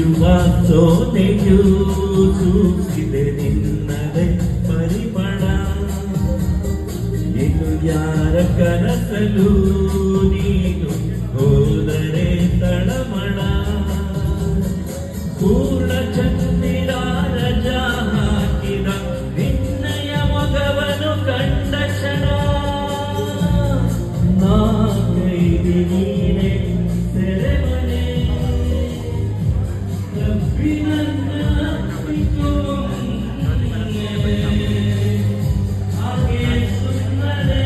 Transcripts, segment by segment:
ಮಿಂಚುವ ಸೋನೆಯು ಸೂಚಿದೆ ನಿನ್ನದೆ ಪರಿಮಳ. ಇನ್ನು ಯಾರ ಕನಸಲು ನೀನು ಹೋದರೆ ತಳಮಳ. ಪೂರ್ಣ ಚಂದಿರ ರಜ ಹಾಕಿದ ನಿನ್ನಯ ಮೊಗವನು ಕಂಡ ಕ್ಷಣ ನಾ ಕೈದಿ ನೀನೆ ಸೆರೆಮನೆ. ಕಬ್ಬಿನನ್ನ ಹಾಗೆ ಸುಮ್ಮನೆ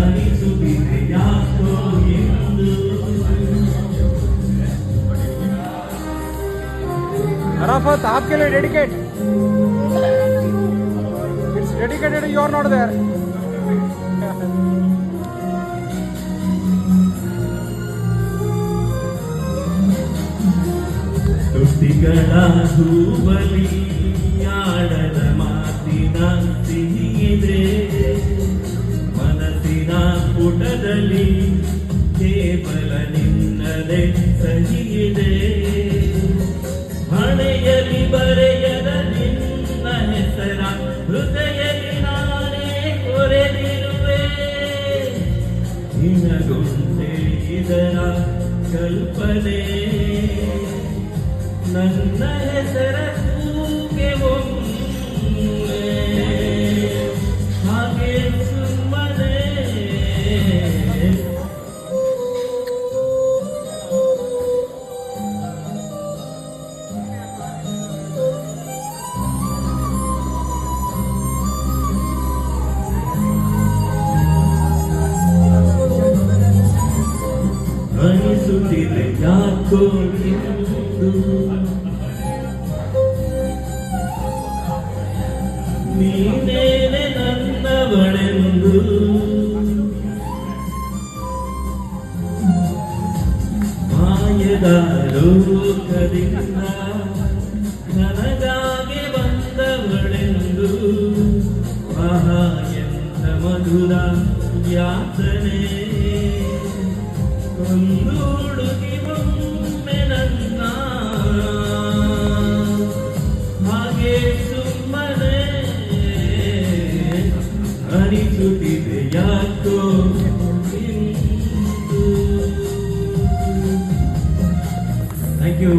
ಅನಿಸುತ್ತಿದೆ ಯಾಕೋ ಎಂದು. Arafat, आपके लिए dedicate. It's dedicated. You are not there. ತುಟಿಗಳ ಹೂವಲಿ ಆಡದ ಮಾತಿನ ಸಿಹಿಯಿದೆ. ಮನಸ್ಸಿನ ಪುಟದಲ್ಲಿ ಕೇವಲ ನಿನ್ನದೇ ಸಹಿಯಿದೆ. ಹಣೆಯಲ್ಲಿ ಬರೆಯದ ನಿನ್ನ ಹೆಸರ ಹೃದಯದಲ್ಲಿ ನಾನೇ ಕೊರೆದಿರುವೆ. ನಿನಗುಂಟೆ ಇದರ ಕಲ್ಪನೆ. ನನ್ನ ಹೆಸರ ಕೂಗೆ ಒಮ್ಮೆ ಹಾಗೆ ಸುಮ್ಮನೆ. ಅನಿಸುತ್ತಿದೆ ಯಾಕೋ ಎಂದು. ನೀನೇನೆ ನನ್ನವಳೆಂದು. ಮಾಯದ ಲೋಕದಿಂದ ನನಗಾಗಿ ಬಂದವಳೆಂದು. ಆಹಾ ಎಂಥ ಮಧುರ ಯಾತನೆ. ಒಂದು ಹುಡುಗಿ ಒಮ್ಮೆ ನನ್ನ ಹಾಗೆ ಸುಮ್ಮನೆ ಅನಿಸುತ್ತಿದೆ ಯಾಕೋ ಎಂದು. Thank you.